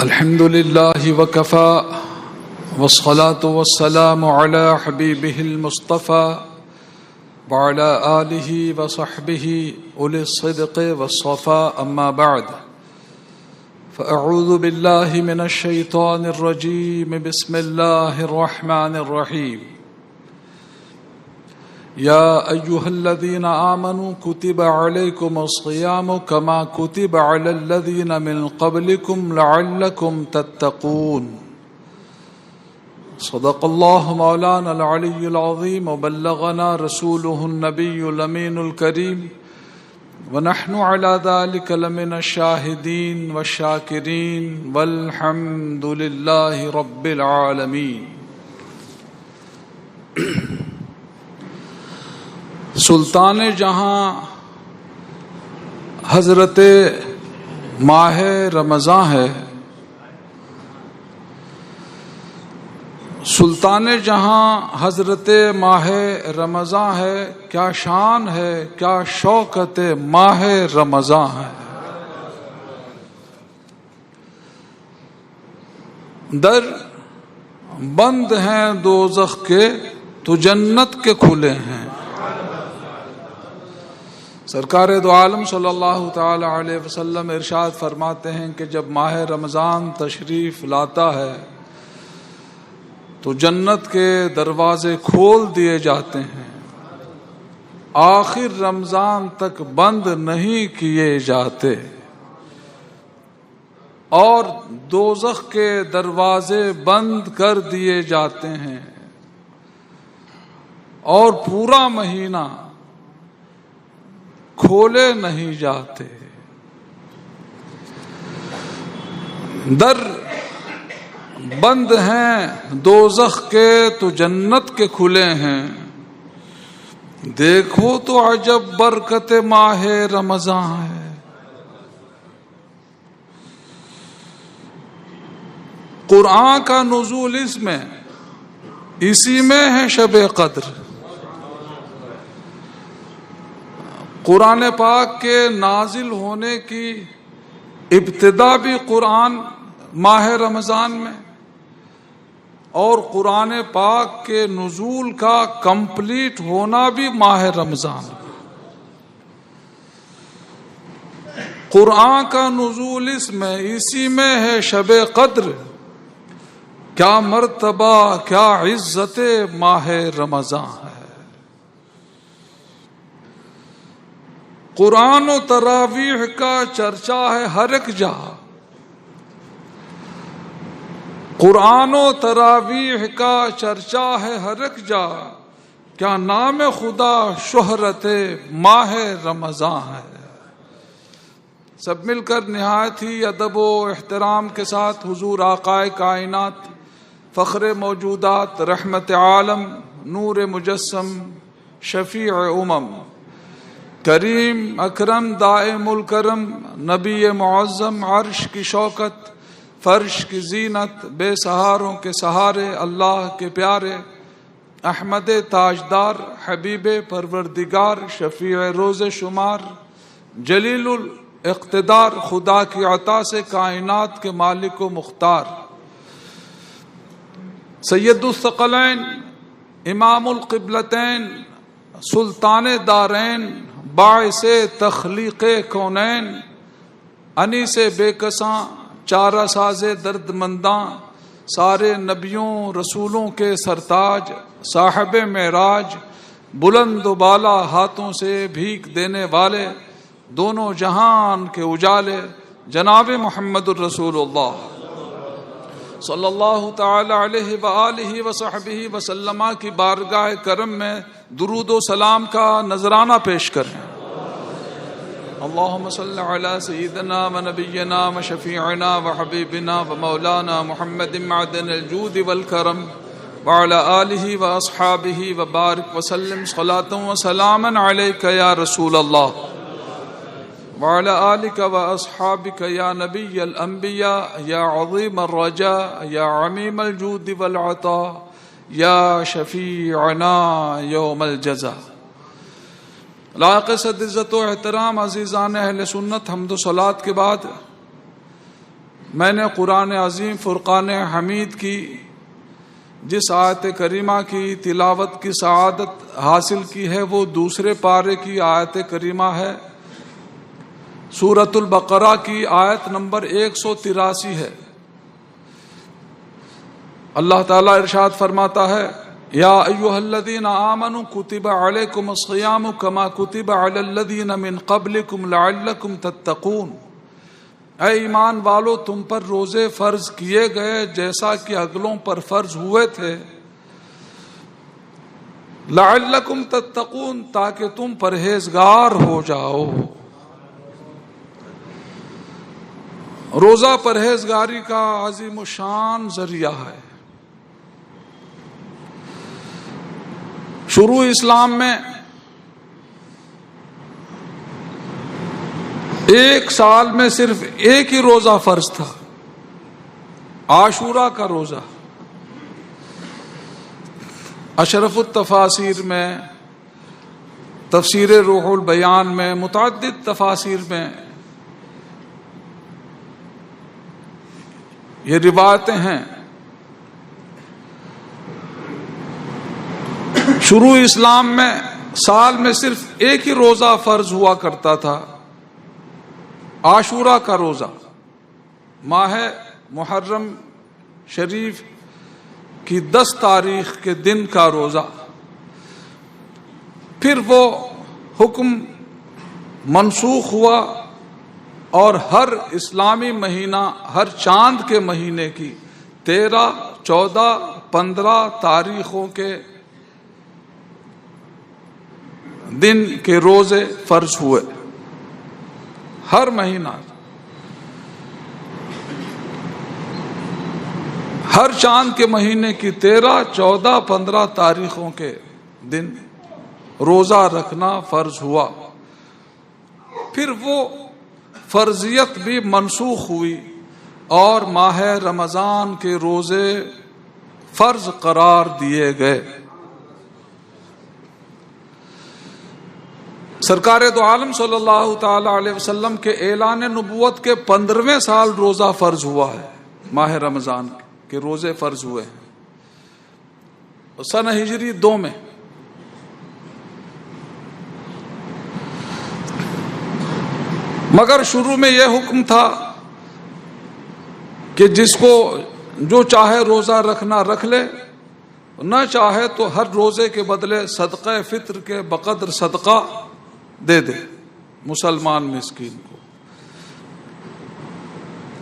الحمد لله وكفى والصلاة والسلام على حبيبه المصطفى وعلى آله وصحبه أولي الصدق والصفاء أما بعد فأعوذ بالله من الشيطان الرجيم بسم الله الرحمن الرحيم يا أيها الذين آمنوا كتب عليكم الصيام كما كتب على الذين من قبلكم لعلكم تتقون صدق الله مولانا العلي العظيم وبلغنا رسوله النبي الأمين الكريم ونحن على ذلك لمن الشاهدين والشاكرين والحمد لله رب العالمين. سلطان جہاں حضرت ماہ رمضان ہے. سلطان جہاں حضرت ماہ رمضان ہے. کیا شان ہے، کیا شوکت ماہ رمضان ہے. در بند ہیں دوزخ کے تو جنت کے کھلے ہیں. سرکار دو عالم صلی اللہ تعالی علیہ وسلم ارشاد فرماتے ہیں کہ جب ماہ رمضان تشریف لاتا ہے تو جنت کے دروازے کھول دیے جاتے ہیں، آخر رمضان تک بند نہیں کیے جاتے، اور دوزخ کے دروازے بند کر دیے جاتے ہیں، اور پورا مہینہ کھولے نہیں جاتے. در بند ہیں دوزخ کے تو جنت کے کھلے ہیں. دیکھو تو عجب برکت ماہ رمضان ہے. قرآن کا نزول اسی میں ہے شب قدر. قرآن پاک کے نازل ہونے کی ابتدا بھی قرآن ماہ رمضان میں، اور قرآن پاک کے نزول کا کمپلیٹ ہونا بھی ماہ رمضان میں. قرآن کا نزول اسی میں ہے شب قدر. کیا مرتبہ، کیا عزت ماہ رمضان ہے. قرآن و تراویح کا چرچا ہے ہر ایک جہاں. قرآن و تراویح کا چرچا ہے ہر ایک جہاں. کیا نام خدا شہرت ماہ رمضان ہے. سب مل کر نہایت ہی ادب و احترام کے ساتھ حضور آقائے کائنات، فخر موجودات، رحمت عالم، نور مجسم، شفیع امم، کریم اکرم دائم الکرم، نبی معظم، عرش کی شوکت، فرش کی زینت، بے سہاروں کے سہارے، اللہ کے پیارے، احمد تاجدار، حبیب پروردگار، شفیع روز شمار، جلیل الاقتدار، خدا کی عطا سے کائنات کے مالک و مختار، سید الثقلین، امام القبلتین، سلطان دارین، باعث تخلیق کونین، انیس بے کساں، چارہ ساز درد منداں، سارے نبیوں رسولوں کے سرتاج، صاحب معراج، بلند و بالا ہاتھوں سے بھیک دینے والے، دونوں جہان کے اجالے، جناب محمد الرسول اللہ صلی اللہ تعالی علیہ وآلہ وصحبہ وسلم کی بارگاہ کرم میں درود و سلام کا نذرانہ پیش کریں. اللہم صل علی سیدنا و نبینا و شفیعنا و حبیبنا و مولانا محمد معدن الجود والکرم وعلی آلہ و اصحابہ و بارک وسلم صلاۃ و سلاما علیک یا رسول اللہ وعلى آلك وأصحابك يا نبي الأنبياء يا عظيم الرجاء يا عميم الجود والعطاء يا شفيعنا يوم الجزاء. لائق صد عزت و احترام عزیزان اہل سنت، حمد و صلات کے بعد میں نے قرآن عظیم فرقان حمید کی جس آیت کریمہ کی تلاوت کی سعادت حاصل کی ہے وہ دوسرے پارے کی آیت کریمہ ہے، سورۃ البقرہ کی آیت نمبر 183 ہے۔ اللہ تعالیٰ ارشاد فرماتا ہے، یا ایھا الذین آمنوا کتب علیکم الصیام کما کتب علی الذین من قبلکم لعلکم تتقون، اے ایمان والو تم پر روزے فرض کیے گئے جیسا کہ اگلوں پر فرض ہوئے تھے، لعلکم تتقون تاکہ تم پرہیزگار ہو جاؤ۔ روزہ پرہیزگاری کا عظیم الشان ذریعہ ہے۔ شروع اسلام میں ایک سال میں صرف ایک ہی روزہ فرض تھا، عاشورہ کا روزہ۔ اشرف التفاسیر میں، تفسیر روح البیان میں، متعدد تفاسیر میں یہ روایتیں ہیں۔ شروع اسلام میں سال میں صرف ایک ہی روزہ فرض ہوا کرتا تھا، عاشورہ کا روزہ، ماہ محرم شریف کی 10 تاریخ کے دن کا روزہ۔ پھر وہ حکم منسوخ ہوا اور ہر اسلامی مہینہ ہر چاند کے مہینے کی 13، 14، 15 تاریخوں کے دن کے روزے فرض ہوئے، ہر مہینہ، ہر چاند کے مہینے کی 13، 14، 15 تاریخوں کے دن روزہ رکھنا فرض ہوا۔ پھر وہ فرضیت بھی منسوخ ہوئی اور ماہ رمضان کے روزے فرض قرار دیے گئے۔ سرکار دو عالم صلی اللہ تعالی علیہ وسلم کے اعلان نبوت کے 15ویں سال روزہ فرض ہوا ہے، ماہ رمضان کے روزے فرض ہوئے ہیں، سن ہجری 2 میں۔ مگر شروع میں یہ حکم تھا کہ جس کو جو چاہے روزہ رکھنا رکھ لے، نہ چاہے تو ہر روزے کے بدلے صدقہ فطر کے بقدر صدقہ دے دے مسلمان مسکین کو۔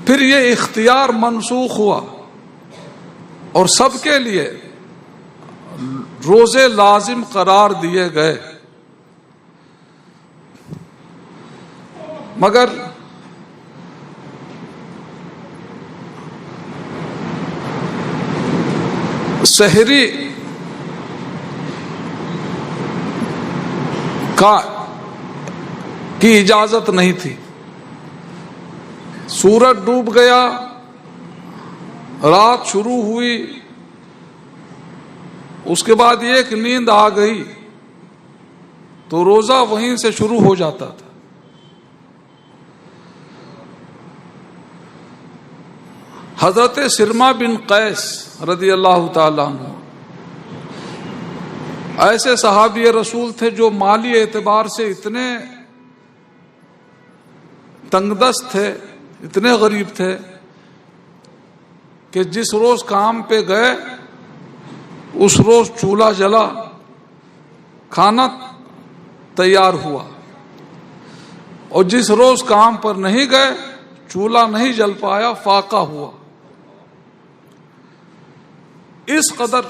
پھر یہ اختیار منسوخ ہوا اور سب کے لیے روزے لازم قرار دیے گئے۔ مگر سحری کی اجازت نہیں تھی۔ سورج ڈوب گیا، رات شروع ہوئی، اس کے بعد ایک نیند آ گئی تو روزہ وہیں سے شروع ہو جاتا تھا۔ حضرت سرما بن قیس رضی اللہ تعالیٰ عنہ ایسے صحابی رسول تھے جو مالی اعتبار سے اتنے تنگ دست تھے، اتنے غریب تھے کہ جس روز کام پہ گئے اس روز چولہا جلا، کھانا تیار ہوا، اور جس روز کام پر نہیں گئے چولہا نہیں جل پایا، فاقہ ہوا۔ اس قدر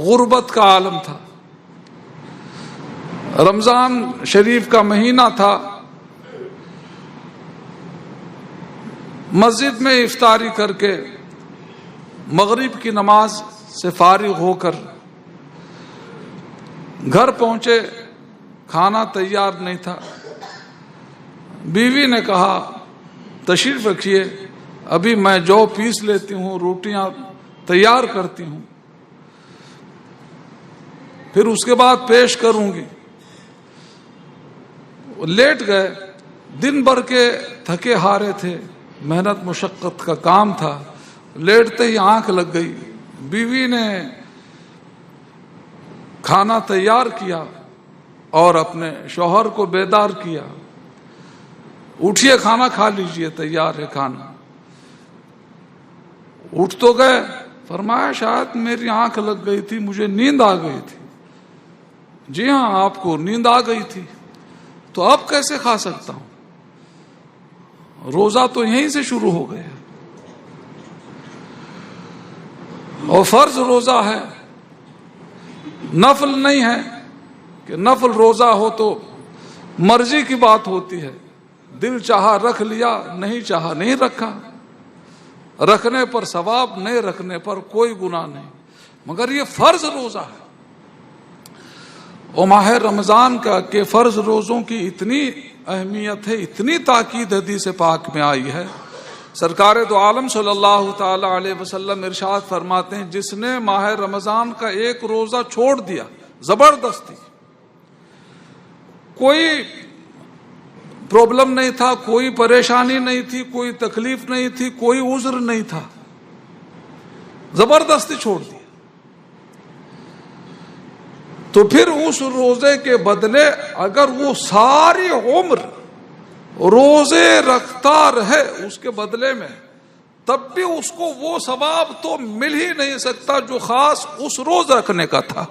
غربت کا عالم تھا۔ رمضان شریف کا مہینہ تھا، مسجد میں افطاری کر کے مغرب کی نماز سے فارغ ہو کر گھر پہنچے، کھانا تیار نہیں تھا۔ بیوی نے کہا تشریف رکھیے، ابھی میں جو پیس لیتی ہوں، روٹیاں تیار کرتی ہوں، پھر اس کے بعد پیش کروں گی۔ لیٹ گئے، دن بھر کے تھکے ہارے تھے، محنت مشقت کا کام تھا، لیٹتے ہی آنکھ لگ گئی۔ بیوی نے کھانا تیار کیا اور اپنے شوہر کو بیدار کیا، اٹھیے کھانا کھا لیجئے، تیار ہے کھانا۔ اٹھ تو گئے، فرمایا شاید میری آنکھ لگ گئی تھی، مجھے نیند آ گئی تھی۔ جی ہاں، آپ کو نیند آ گئی تھی تو اب کیسے کھا سکتا ہوں؟ روزہ تو یہیں سے شروع ہو گیا، اور فرض روزہ ہے، نفل نہیں ہے کہ نفل روزہ ہو تو مرضی کی بات ہوتی ہے، دل چاہا رکھ لیا، نہیں چاہا نہیں رکھا، رکھنے پر ثواب، نہیں رکھنے پر کوئی گناہ نہیں، مگر یہ فرض روزہ ہے۔ اور ماہ رمضان کا کہ فرض روزوں کی اتنی اہمیت ہے، اتنی تاکید حدیث پاک میں آئی ہے۔ سرکار دو عالم صلی اللہ تعالی علیہ وسلم ارشاد فرماتے ہیں، جس نے ماہ رمضان کا ایک روزہ چھوڑ دیا زبردستی، کوئی پرابلم نہیں تھا، کوئی پریشانی نہیں تھی، کوئی تکلیف نہیں تھی، کوئی عذر نہیں تھا، زبردستی چھوڑ دیا، تو پھر اس روزے کے بدلے اگر وہ ساری عمر روزے رکھتا رہے اس کے بدلے میں، تب بھی اس کو وہ ثواب تو مل ہی نہیں سکتا جو خاص اس روز رکھنے کا تھا۔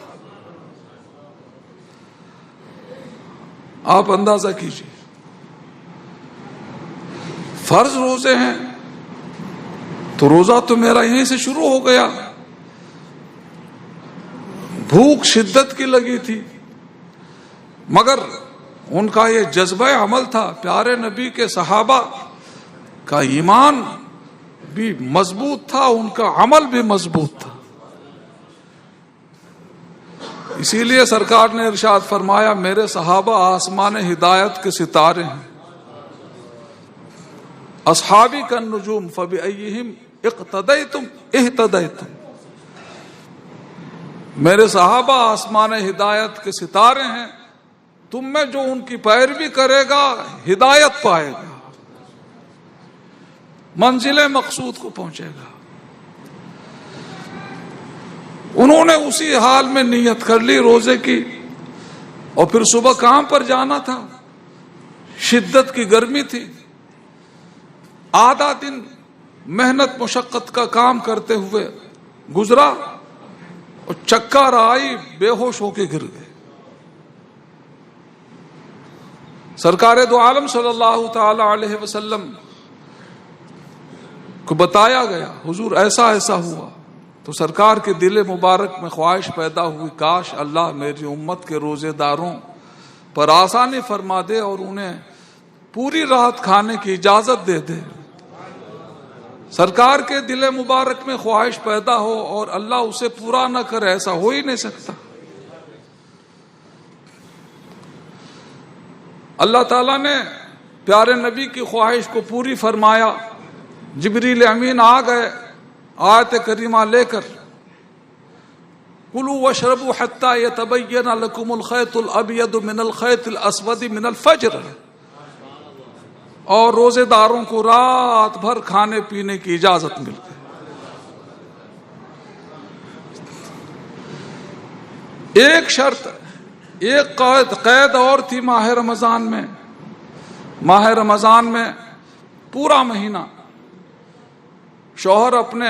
آپ اندازہ کیجئے، فرض روزے ہیں تو روزہ تو میرا یہیں سے شروع ہو گیا، بھوک شدت کی لگی تھی، مگر ان کا یہ جذبہ عمل تھا، پیارے نبی کے صحابہ کا ایمان بھی مضبوط تھا، ان کا عمل بھی مضبوط تھا، اسی لیے سرکار نے ارشاد فرمایا، میرے صحابہ آسمان ہدایت کے ستارے ہیں، اصحابی کالنجوم فبأیہم اقتدیتم اہتدیتم، میرے صحابہ آسمان ہدایت کے ستارے ہیں، تم میں جو ان کی پیروی کرے گا ہدایت پائے گا، منزل مقصود کو پہنچے گا۔ انہوں نے اسی حال میں نیت کر لی روزے کی، اور پھر صبح کام پر جانا تھا، شدت کی گرمی تھی، آدھا دن محنت مشقت کا کام کرتے ہوئے گزرا، اور چکر آئی، بے ہوش ہو کے گر گئے۔ سرکار دو عالم صلی اللہ تعالی علیہ وسلم کو بتایا گیا، حضور ایسا ایسا ہوا، تو سرکار کے دل مبارک میں خواہش پیدا ہوئی، کاش اللہ میری امت کے روزے داروں پر آسانی فرما دے اور انہیں پوری رات کھانے کی اجازت دے دے۔ سرکار کے دل مبارک میں خواہش پیدا ہو اور اللہ اسے پورا نہ کرے، ایسا ہو ہی نہیں سکتا۔ اللہ تعالیٰ نے پیارے نبی کی خواہش کو پوری فرمایا، جبریل امین آ گئے آیت کریمہ لے کر، کلوا واشربوا حتى يتبين لكم الخيط الابيض من الخيط الاسود من الفجر، اور روزے داروں کو رات بھر کھانے پینے کی اجازت مل گئی۔ ایک شرط، ایک قید اور تھی ماہ رمضان میں پورا مہینہ شوہر اپنے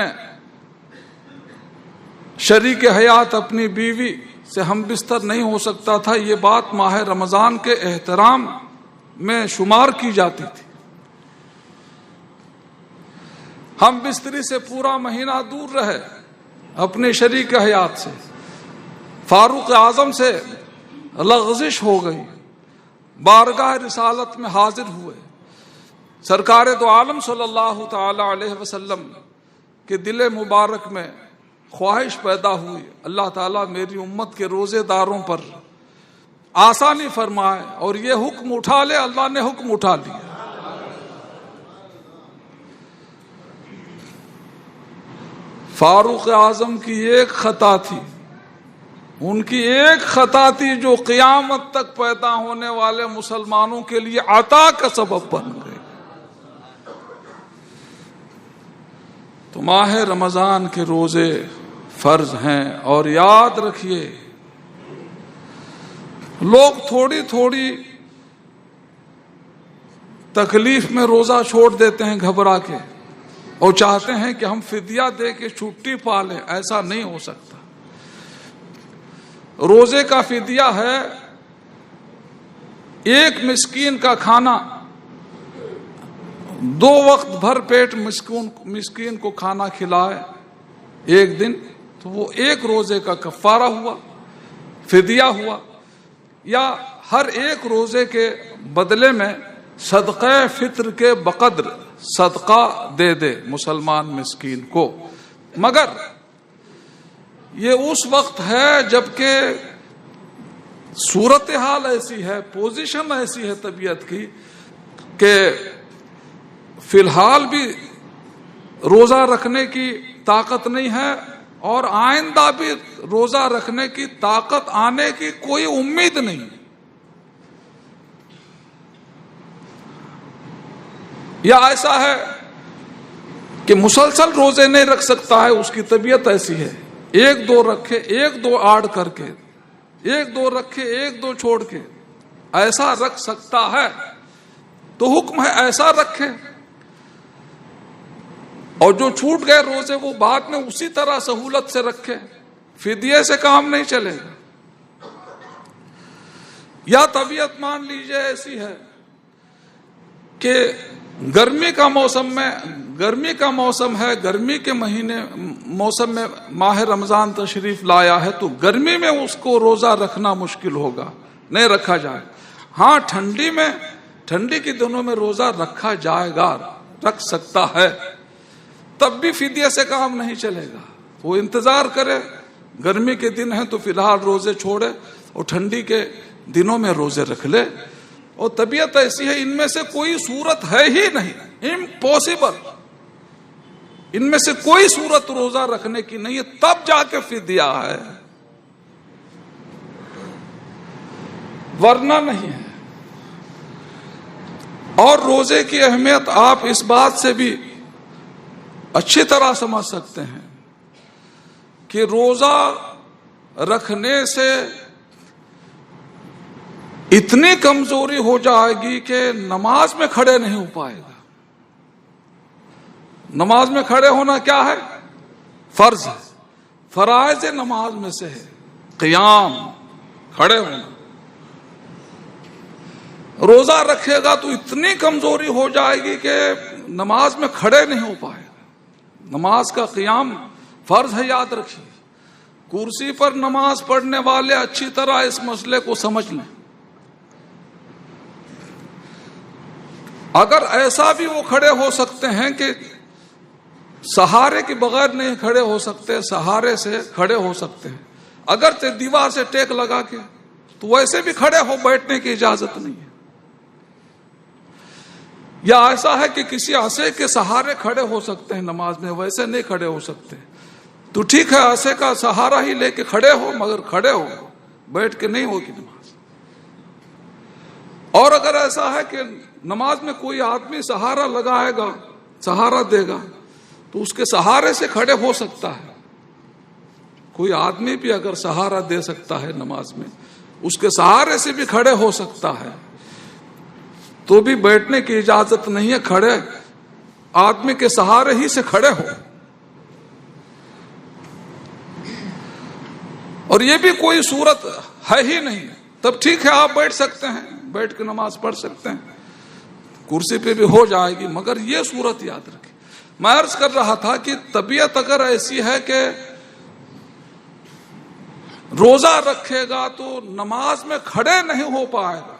شریک حیات اپنی بیوی سے ہم بستر نہیں ہو سکتا تھا، یہ بات ماہ رمضان کے احترام میں شمار کی جاتی تھی۔ ہم بستری سے پورا مہینہ دور رہے اپنے شریک حیات سے، فاروق اعظم سے لغزش ہو گئی، بارگاہ رسالت میں حاضر ہوئے، سرکار دو عالم صلی اللہ تعالی علیہ وسلم کے دل مبارک میں خواہش پیدا ہوئی، اللہ تعالیٰ میری امت کے روزے داروں پر آسانی فرمائے اور یہ حکم اٹھا لے۔ اللہ نے حکم اٹھا لیا۔ فاروق اعظم کی ایک خطا تھی، ان کی ایک خطا تھی جو قیامت تک پیدا ہونے والے مسلمانوں کے لیے عطا کا سبب بن گئی. تو ماہ رمضان کے روزے فرض ہیں. اور یاد رکھیے لوگ تھوڑی تھوڑی تکلیف میں روزہ چھوڑ دیتے ہیں گھبرا کے اور چاہتے ہیں کہ ہم فدیہ دے کے چھٹی پا لیں. ایسا نہیں ہو سکتا. روزے کا فدیہ ہے ایک مسکین کا کھانا. 2 وقت بھر پیٹ مسکین کو کھانا کھلائے ایک دن تو وہ ایک روزے کا کفارہ ہوا، فدیہ ہوا. یا ہر ایک روزے کے بدلے میں صدقہ فطر کے بقدر صدقہ دے دے مسلمان مسکین کو. مگر یہ اس وقت ہے جبکہ صورتحال ایسی ہے، پوزیشن ایسی ہے طبیعت کی کہ فی الحال بھی روزہ رکھنے کی طاقت نہیں ہے اور آئندہ بھی روزہ رکھنے کی طاقت آنے کی کوئی امید نہیں. یا ایسا ہے کہ مسلسل روزے نہیں رکھ سکتا ہے، اس کی طبیعت ایسی ہے، 1-2 رکھے 1-2 آڑ کر کے، 1-2 رکھے 1-2 چھوڑ کے ایسا رکھ سکتا ہے تو حکم ہے ایسا رکھے. اور جو چھوٹ گئے روزے وہ بعد میں اسی طرح سہولت سے رکھے. فدیے سے کام نہیں چلے گا. یا طبیعت مان لیجئے ایسی ہے کہ گرمی کا موسم ہے، گرمی کے موسم میں ماہ رمضان تشریف لایا ہے تو گرمی میں اس کو روزہ رکھنا مشکل ہوگا، نہیں رکھا جائے. ہاں ٹھنڈی کے دنوں میں روزہ رکھا جائے گا، رکھ سکتا ہے، تب بھی فدیے سے کام نہیں چلے گا. وہ انتظار کرے، گرمی کے دن ہیں تو فی الحال روزے چھوڑے اور ٹھنڈی کے دنوں میں روزے رکھ لے. اور طبیعت ایسی ہے، ان میں سے کوئی صورت ہے ہی نہیں، امپاسبل. ان میں سے کوئی صورت روزہ رکھنے کی نہیں ہے، تب جا کے فدیہ ہے، ورنہ نہیں ہے. اور روزے کی اہمیت آپ اس بات سے بھی اچھی طرح سمجھ سکتے ہیں کہ روزہ رکھنے سے اتنی کمزوری ہو جائے گی کہ نماز میں کھڑے نہیں ہو پائے گا. نماز میں کھڑے ہونا کیا ہے؟ فرض ہے، فرائض نماز میں سے ہے قیام، کھڑے ہونا. روزہ رکھے گا تو اتنی کمزوری ہو جائے گی کہ نماز میں کھڑے نہیں ہو پائے گا. نماز کا قیام فرض ہے، یاد رکھیے. کرسی پر نماز پڑھنے والے اچھی طرح اس مسئلے کو سمجھ لیں. اگر ایسا بھی وہ کھڑے ہو سکتے ہیں کہ سہارے کے بغیر نہیں کھڑے ہو سکتے، سہارے سے کھڑے ہو سکتے ہیں، اگرچہ دیوار سے ٹیک لگا کے، تو ویسے بھی کھڑے ہو بیٹھنے کی اجازت نہیں ہے. یا ایسا ہے کہ کسی عصا کے سہارے کھڑے ہو سکتے ہیں نماز میں، ویسے نہیں کھڑے ہو سکتے، تو ٹھیک ہے عصا کا سہارا ہی لے کے کھڑے ہو، مگر کھڑے ہو، بیٹھ کے نہیں ہوگی نماز. اور اگر ایسا ہے کہ نماز میں کوئی آدمی سہارا لگائے گا، سہارا دے گا، تو اس کے سہارے سے کھڑے ہو سکتا ہے. کوئی آدمی بھی اگر سہارا دے سکتا ہے نماز میں، اس کے سہارے سے بھی کھڑے ہو سکتا ہے، تو بھی بیٹھنے کی اجازت نہیں ہے. کھڑے آدمی کے سہارے ہی سے کھڑے ہو. اور یہ بھی کوئی صورت ہے ہی نہیں، تب ٹھیک ہے آپ بیٹھ سکتے ہیں، بیٹھ کے نماز پڑھ سکتے ہیں، کرسی پہ بھی ہو جائے گی. مگر یہ صورت یاد رکھیں. میں عرض کر رہا تھا کہ طبیعت اگر ایسی ہے کہ روزہ رکھے گا تو نماز میں کھڑے نہیں ہو پائے گا،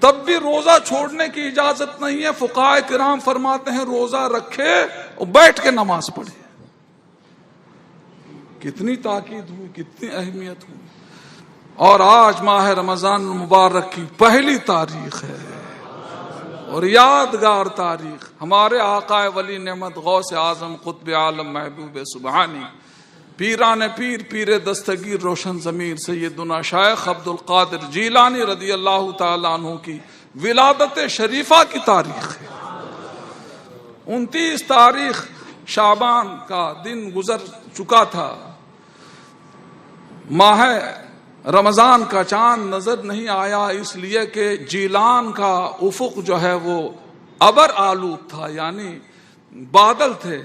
تب بھی روزہ چھوڑنے کی اجازت نہیں ہے. فقہاء کرام فرماتے ہیں روزہ رکھے اور بیٹھ کے نماز پڑھے. کتنی تاکید ہوئی، کتنی اہمیت ہوئی. اور آج ماہ رمضان مبارک کی پہلی تاریخ ہے اور یادگار تاریخ. ہمارے آقا ولی نعمت غوث اعظم قطب عالم محبوب سبحانی پیران پیر پیر دستگیر روشن ضمیر سیدنا شیخ عبد القادر جیلانی رضی اللہ تعالیٰ عنہ کی ولادت شریفہ کی تاریخ ہے۔ 29 تاریخ شعبان کا دن گزر چکا تھا، ماہ رمضان کا چاند نظر نہیں آیا، اس لیے کہ جیلان کا افق جو ہے وہ ابر آلود تھا، یعنی بادل تھے۔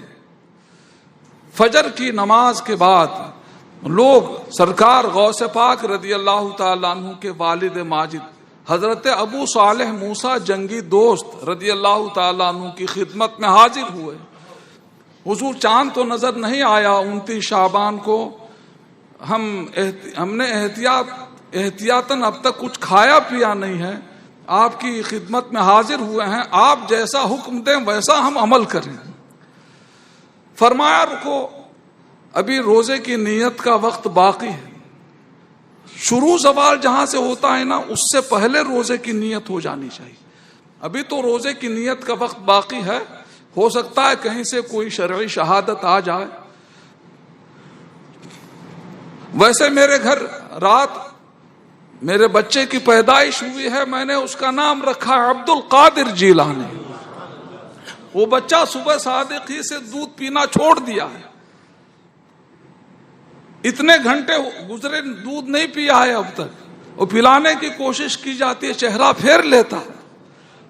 فجر کی نماز کے بعد لوگ سرکار غوث پاک رضی اللہ تعالیٰ عنہ کے والد ماجد حضرت ابو صالح موسیٰ جنگی دوست رضی اللہ تعالیٰ عنہ کی خدمت میں حاضر ہوئے۔ حضور چاند تو نظر نہیں آیا 29 شعبان کو، ہم نے احتیاطاً اب تک کچھ کھایا پیا نہیں ہے، آپ کی خدمت میں حاضر ہوئے ہیں، آپ جیسا حکم دیں ویسا ہم عمل کریں۔ فرمایا رکو، ابھی روزے کی نیت کا وقت باقی ہے، شروع زوال جہاں سے ہوتا ہے نا اس سے پہلے روزے کی نیت ہو جانی چاہیے۔ ابھی تو روزے کی نیت کا وقت باقی ہے، ہو سکتا ہے کہیں سے کوئی شرعی شہادت آ جائے۔ ویسے میرے گھر رات میرے بچے کی پیدائش ہوئی ہے، میں نے اس کا نام رکھا عبد القادر جیلانی۔ وہ بچہ صبح صادق ہی سے دودھ پینا چھوڑ دیا ہے، اتنے گھنٹے گزرے دودھ نہیں پیا ہے اب تک، وہ پلانے کی کوشش کی جاتی ہے، چہرہ پھیر لیتا ہے،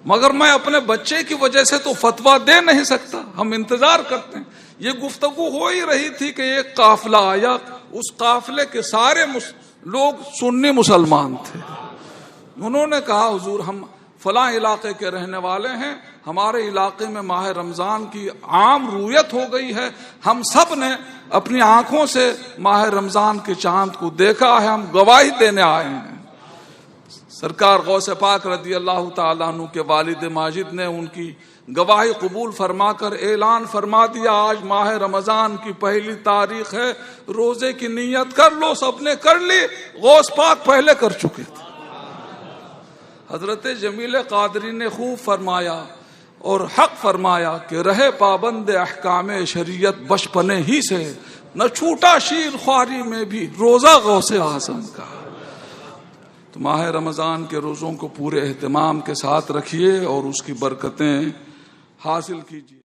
مگر میں اپنے بچے کی وجہ سے تو فتویٰ دے نہیں سکتا، ہم انتظار کرتے ہیں۔ یہ گفتگو ہو ہی رہی تھی کہ ایک قافلہ آیا، اس قافلے کے سارے لوگ سنی مسلمان تھے۔ انہوں نے کہا حضور ہم فلاں علاقے کے رہنے والے ہیں، ہمارے علاقے میں ماہ رمضان کی عام رویت ہو گئی ہے، ہم سب نے اپنی آنکھوں سے ماہ رمضان کے چاند کو دیکھا ہے، ہم گواہی دینے آئے ہیں۔ سرکار غوث پاک رضی اللہ تعالیٰ عنہ کے والد ماجد نے ان کی گواہی قبول فرما کر اعلان فرما دیا، آج ماہ رمضان کی پہلی تاریخ ہے، روزے کی نیت کر لو۔ سب نے کر لی، غوث پاک پہلے کر چکے تھے۔ حضرت جمیل قادری نے خوب فرمایا اور حق فرمایا کہ رہے پابند احکام شریعت بچپنے ہی سے، نہ چھوٹا شیر خواری میں بھی روزہ غوث اعظم کا۔ تو ماہ رمضان کے روزوں کو پورے اہتمام کے ساتھ رکھیے اور اس کی برکتیں حاصل کیجیے۔